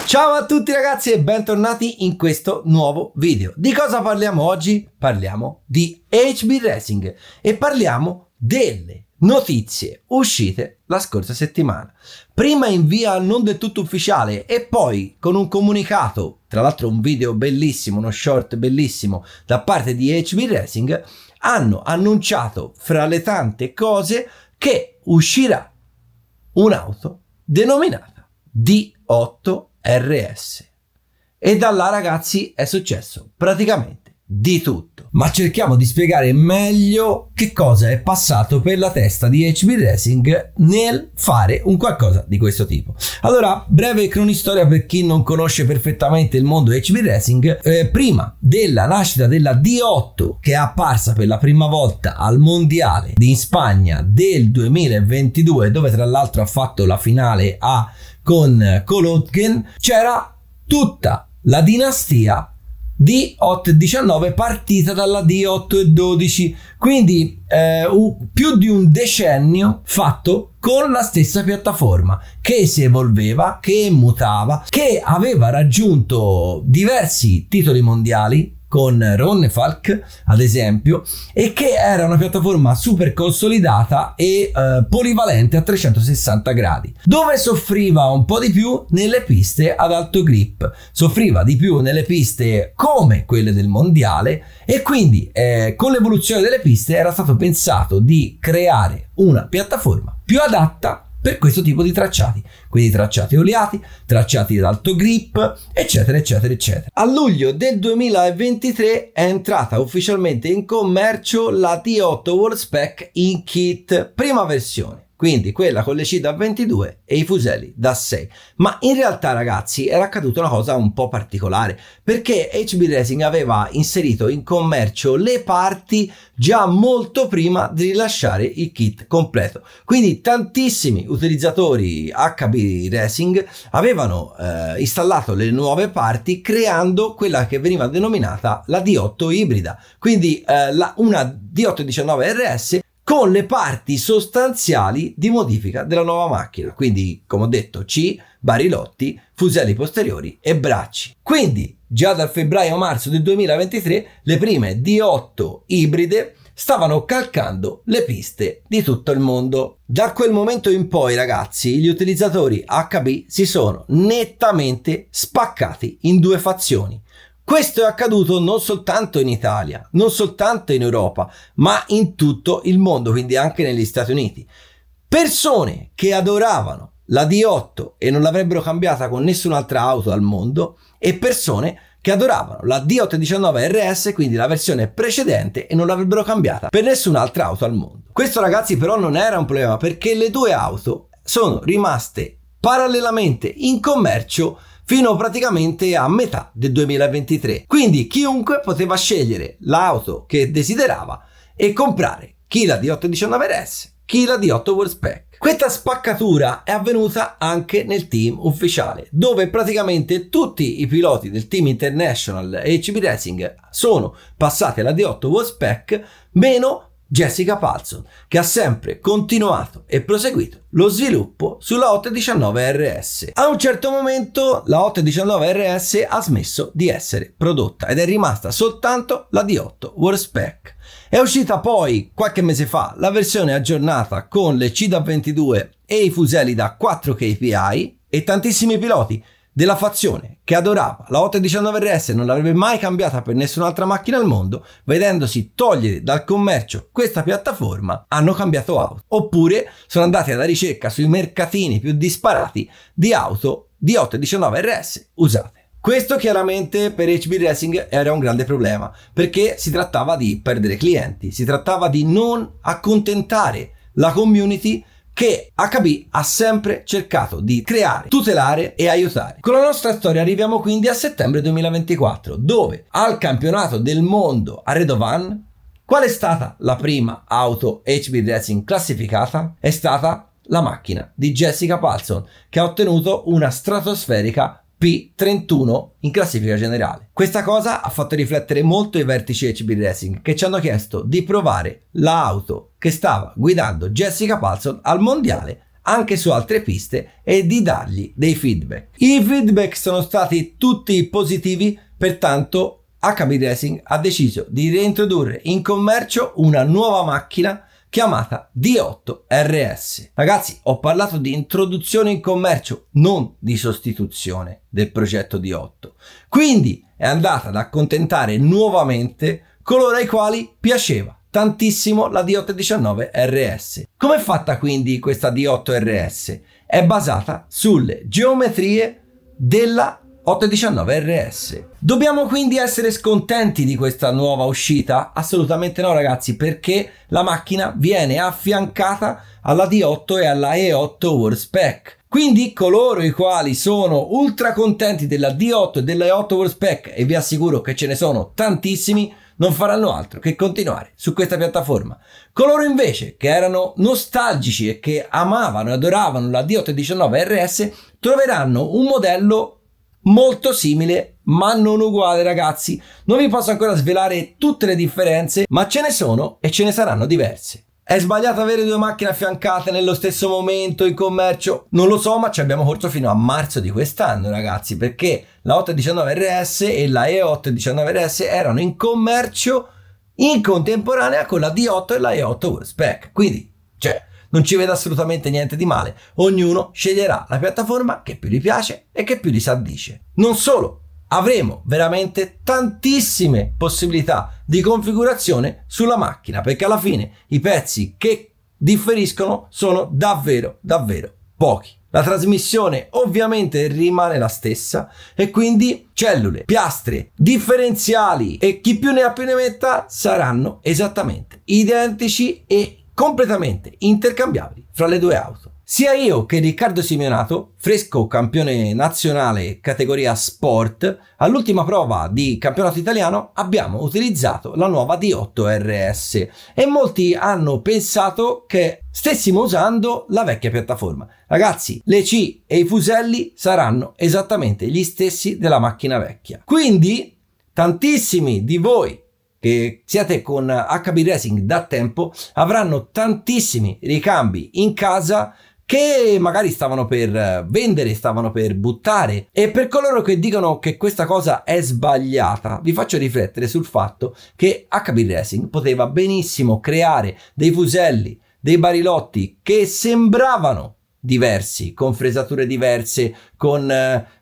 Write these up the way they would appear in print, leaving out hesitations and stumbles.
Ciao a tutti ragazzi e bentornati in questo nuovo video. Di cosa parliamo oggi? Parliamo di HB Racing e parliamo delle notizie uscite la scorsa settimana. Prima in via non del tutto ufficiale e poi con un comunicato, tra l'altro un video bellissimo, uno short bellissimo da parte di HB Racing, hanno annunciato fra le tante cose che uscirà un'auto denominata D8 RS. E da là ragazzi è successo praticamente di tutto. Ma cerchiamo di spiegare meglio che cosa è passato per la testa di HB Racing nel fare un qualcosa di questo tipo. Allora, breve cronistoria per chi non conosce perfettamente il mondo HB Racing. Prima della nascita della D8, che è apparsa per la prima volta al mondiale in Spagna del 2022, dove tra l'altro ha fatto la finale A con Kolotgen, c'era tutta la dinastia D8-19 partita dalla D8-12, quindi più di un decennio fatto con la stessa piattaforma che si evolveva, che mutava, che aveva raggiunto diversi titoli mondiali con Ronnefalk ad esempio, e che era una piattaforma super consolidata e polivalente a 360 gradi, dove soffriva un po' di più nelle piste ad alto grip, soffriva di più nelle piste come quelle del mondiale, e quindi con l'evoluzione delle piste era stato pensato di creare una piattaforma più adatta per questo tipo di tracciati, quindi tracciati oliati, tracciati ad alto grip, eccetera eccetera eccetera. A luglio del 2023 è entrata ufficialmente in commercio la D8 World Spec in kit, prima versione, quindi quella con le C da 22 e i fuselli da 6. Ma in realtà ragazzi era accaduta una cosa un po' particolare, perché HB Racing aveva inserito in commercio le parti già molto prima di rilasciare il kit completo. Quindi tantissimi utilizzatori HB Racing avevano installato le nuove parti, creando quella che veniva denominata la D8 ibrida, quindi una D8-19 RS con le parti sostanziali di modifica della nuova macchina, quindi come ho detto C, barilotti, fuselli posteriori e bracci. Quindi già dal febbraio-marzo del 2023 le prime D8 ibride stavano calcando le piste di tutto il mondo. Da quel momento in poi ragazzi gli utilizzatori HB si sono nettamente spaccati in due fazioni. Questo è accaduto non soltanto in Italia, non soltanto in Europa, ma in tutto il mondo, quindi anche negli Stati Uniti. Persone che adoravano la D8 e non l'avrebbero cambiata con nessun'altra auto al mondo, e persone che adoravano la D8-19 RS, quindi la versione precedente, e non l'avrebbero cambiata per nessun'altra auto al mondo. Questo ragazzi però non era un problema, perché le due auto sono rimaste parallelamente in commercio fino praticamente a metà del 2023. Quindi chiunque poteva scegliere l'auto che desiderava e comprare chi la D8-19 RS, chi la D8 World Spec. Questa spaccatura è avvenuta anche nel team ufficiale, dove praticamente tutti i piloti del team International HB Racing sono passati alla D8 World Spec, meno Jessica Paulson, che ha sempre continuato e proseguito lo sviluppo sulla 819 RS. A un certo momento la 819 RS ha smesso di essere prodotta ed è rimasta soltanto la D8 World Spec. È uscita poi qualche mese fa la versione aggiornata con le C da 22 e i fuselli da 4 kpi, e tantissimi piloti della fazione che adorava la 819 RS e non l'avrebbe mai cambiata per nessun'altra macchina al mondo, vedendosi togliere dal commercio questa piattaforma, hanno cambiato auto, oppure sono andati alla ricerca sui mercatini più disparati di auto di 819 RS usate. Questo chiaramente per HB Racing era un grande problema, perché si trattava di perdere clienti, si trattava di non accontentare la community che HB ha sempre cercato di creare, tutelare e aiutare. Con la nostra storia arriviamo quindi a settembre 2024, dove al campionato del mondo a Radovan, qual è stata la prima auto HB Racing classificata? È stata la macchina di Jessica Paulson, che ha ottenuto una stratosferica P31 in classifica generale. Questa cosa ha fatto riflettere molto i vertici HB Racing, che ci hanno chiesto di provare l'auto che stava guidando Jessica Paulson al mondiale anche su altre piste e di dargli dei feedback. I feedback sono stati tutti positivi, pertanto HB Racing ha deciso di reintrodurre in commercio una nuova macchina chiamata D8 RS. Ragazzi, ho parlato di introduzione in commercio, non di sostituzione del progetto D8. Quindi è andata ad accontentare nuovamente coloro ai quali piaceva tantissimo la D819 RS. Come è fatta quindi questa D8 RS? È basata sulle geometrie della 819 RS. Dobbiamo quindi essere scontenti di questa nuova uscita? Assolutamente no, ragazzi, perché la macchina viene affiancata alla D8 e alla E8 World Spec. Quindi coloro i quali sono ultra contenti della D8 e della E8 World Spec, e vi assicuro che ce ne sono tantissimi, non faranno altro che continuare su questa piattaforma. Coloro invece che erano nostalgici e che amavano e adoravano la D819 RS troveranno un modello molto simile ma non uguale, ragazzi. Non vi posso ancora svelare tutte le differenze, ma ce ne sono e ce ne saranno diverse. È sbagliato avere due macchine affiancate nello stesso momento in commercio? Non lo so, ma ci abbiamo corso fino a marzo di quest'anno, ragazzi, perché la 819 RS e la E819 RS erano in commercio in contemporanea con la D8 e la E8 World Spec. Quindi, non ci vedo assolutamente niente di male. Ognuno sceglierà la piattaforma che più gli piace e che più gli s'addice. Non solo, avremo veramente tantissime possibilità di configurazione sulla macchina, perché alla fine i pezzi che differiscono sono davvero pochi. La trasmissione ovviamente rimane la stessa e quindi cellule, piastre, differenziali e chi più ne ha più ne metta saranno esattamente identici e completamente intercambiabili fra le due auto. Sia io che Riccardo Simeonato, fresco campione nazionale categoria sport, all'ultima prova di campionato italiano abbiamo utilizzato la nuova D8 RS e molti hanno pensato che stessimo usando la vecchia piattaforma. Ragazzi, le C e i fuselli saranno esattamente gli stessi della macchina vecchia. Quindi tantissimi di voi che siete con HB Racing da tempo avranno tantissimi ricambi in casa che magari stavano per vendere, stavano per buttare, e per coloro che dicono che questa cosa è sbagliata vi faccio riflettere sul fatto che HB Racing poteva benissimo creare dei fuselli, dei barilotti che sembravano diversi, con fresature diverse, con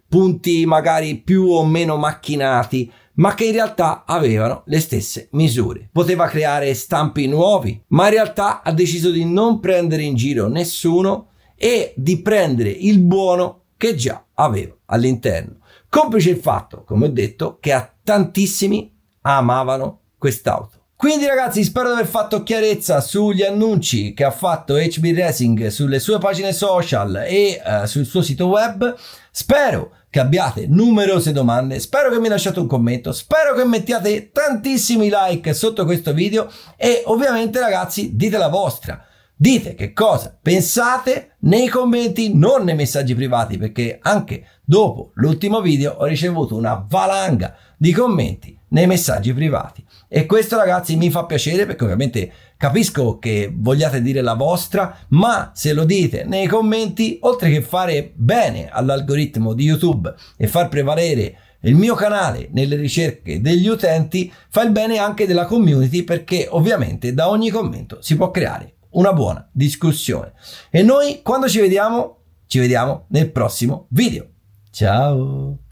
punti magari più o meno macchinati, ma che in realtà avevano le stesse misure. Poteva creare stampi nuovi, ma in realtà ha deciso di non prendere in giro nessuno e di prendere il buono che già aveva all'interno. Complice il fatto, come ho detto, che a tantissimi amavano quest'auto. Quindi ragazzi, spero di aver fatto chiarezza sugli annunci che ha fatto HB Racing sulle sue pagine social e sul suo sito web. Spero che abbiate numerose domande, spero che mi lasciate un commento, spero che mettiate tantissimi like sotto questo video e ovviamente ragazzi dite la vostra. Dite che cosa pensate nei commenti, non nei messaggi privati, perché anche dopo l'ultimo video ho ricevuto una valanga di commenti nei messaggi privati. E questo ragazzi mi fa piacere, perché ovviamente capisco che vogliate dire la vostra, ma se lo dite nei commenti, oltre che fare bene all'algoritmo di YouTube e far prevalere il mio canale nelle ricerche degli utenti, fa il bene anche della community, perché ovviamente da ogni commento si può creare una buona discussione. E noi quando ci vediamo nel prossimo video. Ciao!